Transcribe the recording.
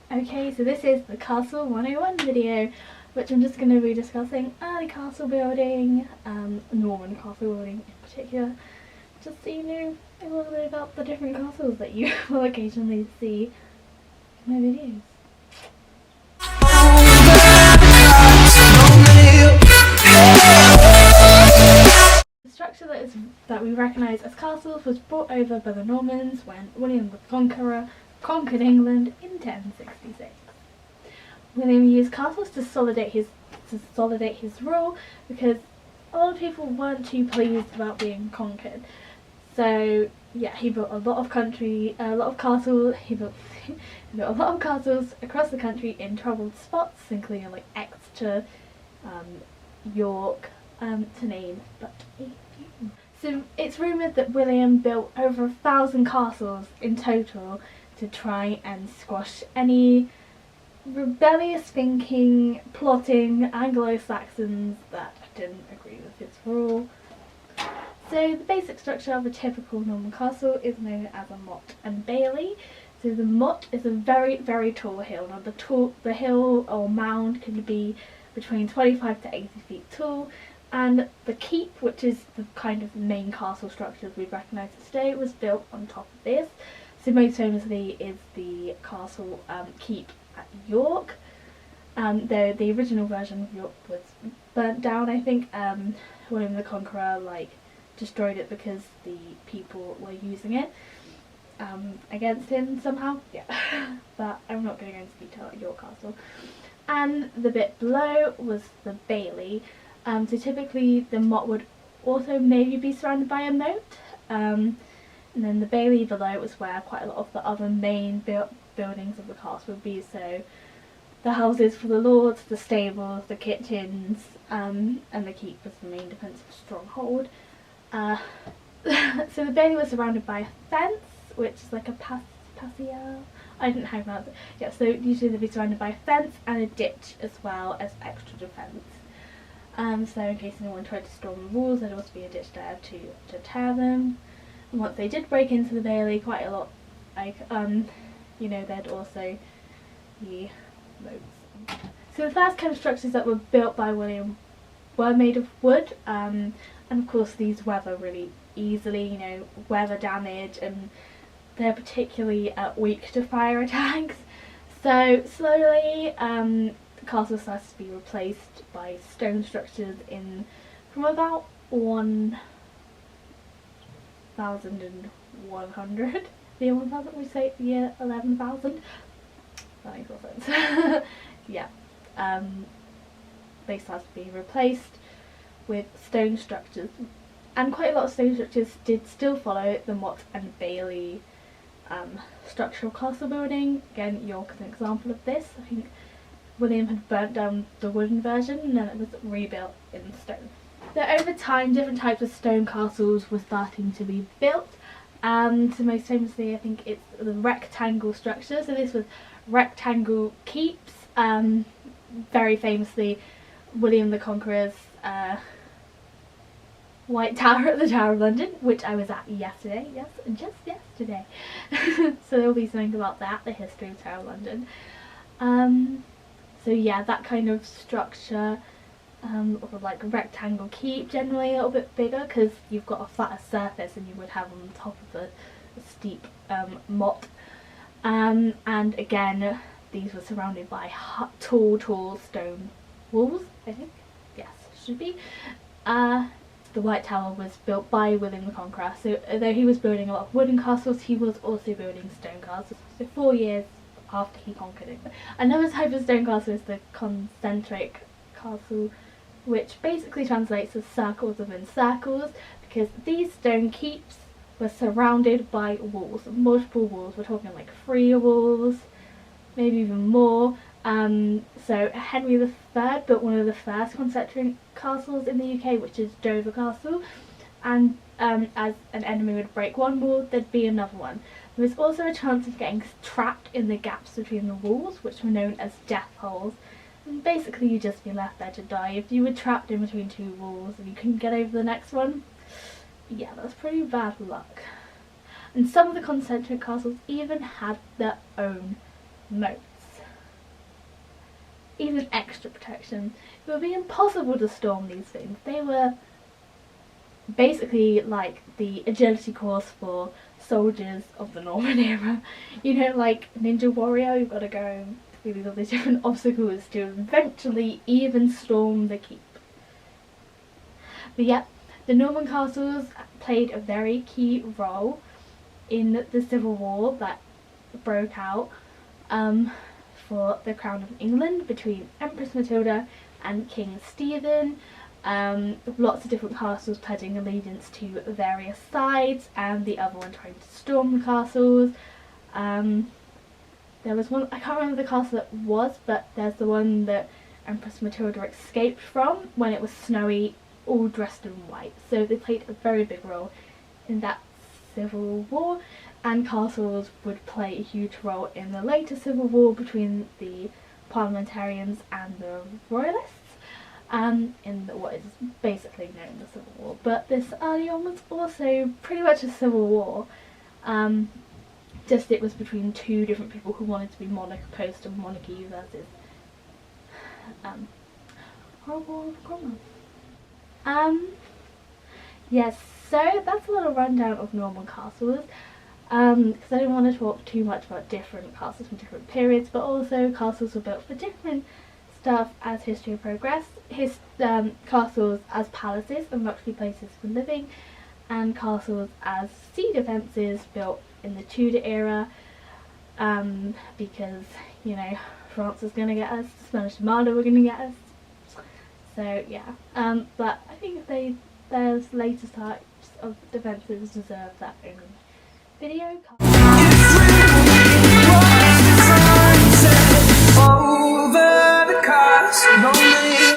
Okay, so this is the Castle 101 video, which I'm just going to be discussing early castle building, Norman castle building in particular, just so you know a little bit about the different castles that you will occasionally see in my videos. The structure that we recognise as castles was brought over by the Normans when William the Conqueror conquered England in 1066. William used castles to consolidate his rule because a lot of people weren't too pleased about being conquered. So yeah, he built a lot of castles. He built a lot of castles across the country in troubled spots, including like Exeter, York, to name but a few. So it's rumoured that William built over 1,000 castles in total to try and squash any rebellious thinking, plotting Anglo-Saxons that didn't agree with his rule. So the basic structure of a typical Norman castle is known as a motte and bailey. So the motte is a very, very tall hill. Now the hill or mound can be between 25 to 80 feet tall, and the keep, which is the kind of main castle structures we recognise today, was built on top of this. So most famously is the castle keep at York, though the original version of York was burnt down. I think William the Conqueror destroyed it because the people were using it against him somehow. Yeah, but I'm not going to go into detail at York Castle. And the bit below was the bailey. So typically the motte would also maybe be surrounded by a moat. And then the bailey below was where quite a lot of the other main buildings of the castle would be. So the houses for the lords, the stables, the kitchens, and the keep was the main defensive stronghold. So the bailey was surrounded by a fence, which is like a patio. I don't know how to pronounce it. Yeah, so usually they'd be surrounded by a fence and a ditch as well as extra defence. So in case anyone tried to storm the walls, there'd also be a ditch there to tear them. And once they did break into the bailey, quite a lot, there'd also be moats. So the first kind of structures that were built by William were made of wood, and of course these weather really easily, weather damage, and they're particularly weak to fire attacks. So slowly the castle starts to be replaced by stone structures from about 1100. The 1000, we say the year 11,000. That makes more sense. Yeah. They started being replaced with stone structures, and quite a lot of stone structures did still follow the motte and bailey structural castle building. Again, York is an example of this. I think William had burnt down the wooden version and then it was rebuilt in stone. So over time, different types of stone castles were starting to be built, and most famously I think it's the rectangle structure. So this was rectangle keeps, very famously William the Conqueror's White Tower at the Tower of London, which I was at yesterday, yes, just yesterday. So there'll be something about that, the history of Tower of London. So yeah, that kind of structure, or like a rectangle keep, generally a little bit bigger because you've got a flatter surface than you would have on top of a steep motte. And again, these were surrounded by tall stone walls, I think. Yes, should be. The White Tower was built by William the Conqueror, so although he was building a lot of wooden castles, he was also building stone castles. So 4 years after he conquered it. Another type of stone castle is the concentric castle, which basically translates as circles within circles, because these stone keeps were surrounded by walls, multiple walls. We're talking like 3 walls, maybe even more. So Henry III built one of the first concentric castles in the UK, which is Dover Castle, and as an enemy would break one wall, there'd be another one. There was also a chance of getting trapped in the gaps between the walls, which were known as death holes, and basically you'd just be left there to die. If you were trapped in between 2 walls and you couldn't get over the next one, yeah, that's pretty bad luck. And some of the concentric castles even had their own moats. even extra protection. It would be impossible to storm these things. They were basically like the agility course for soldiers of the Norman era. You know, like Ninja Warrior, you've got to go through these all these different obstacles to eventually even storm the keep. But yeah, the Norman castles played a very key role in the civil war that broke out for the crown of England between Empress Matilda and King Stephen. Lots of different castles pledging allegiance to various sides, and the other one trying to storm the castles. There was one, I can't remember the castle it was, but there's the one that Empress Matilda escaped from when it was snowy, all dressed in white. So they played a very big role in that civil war, and castles would play a huge role in the later civil war between the parliamentarians and the royalists. In what is basically known as the Civil War. But this early on was also pretty much a civil war. Just it was between two different people who wanted to be opposed to monarchy versus horrible grandma. Yes, so that's a little rundown of Norman castles. Because I didn't want to talk too much about different castles from different periods, but also castles were built for different stuff as history progressed. Castles as palaces and luxury places for living, and castles as sea defences built in the Tudor era, because, you know, France was going to get us, the Spanish Armada were going to get us. So yeah, but I think there's later types of defences deserve that own video. Over the castle.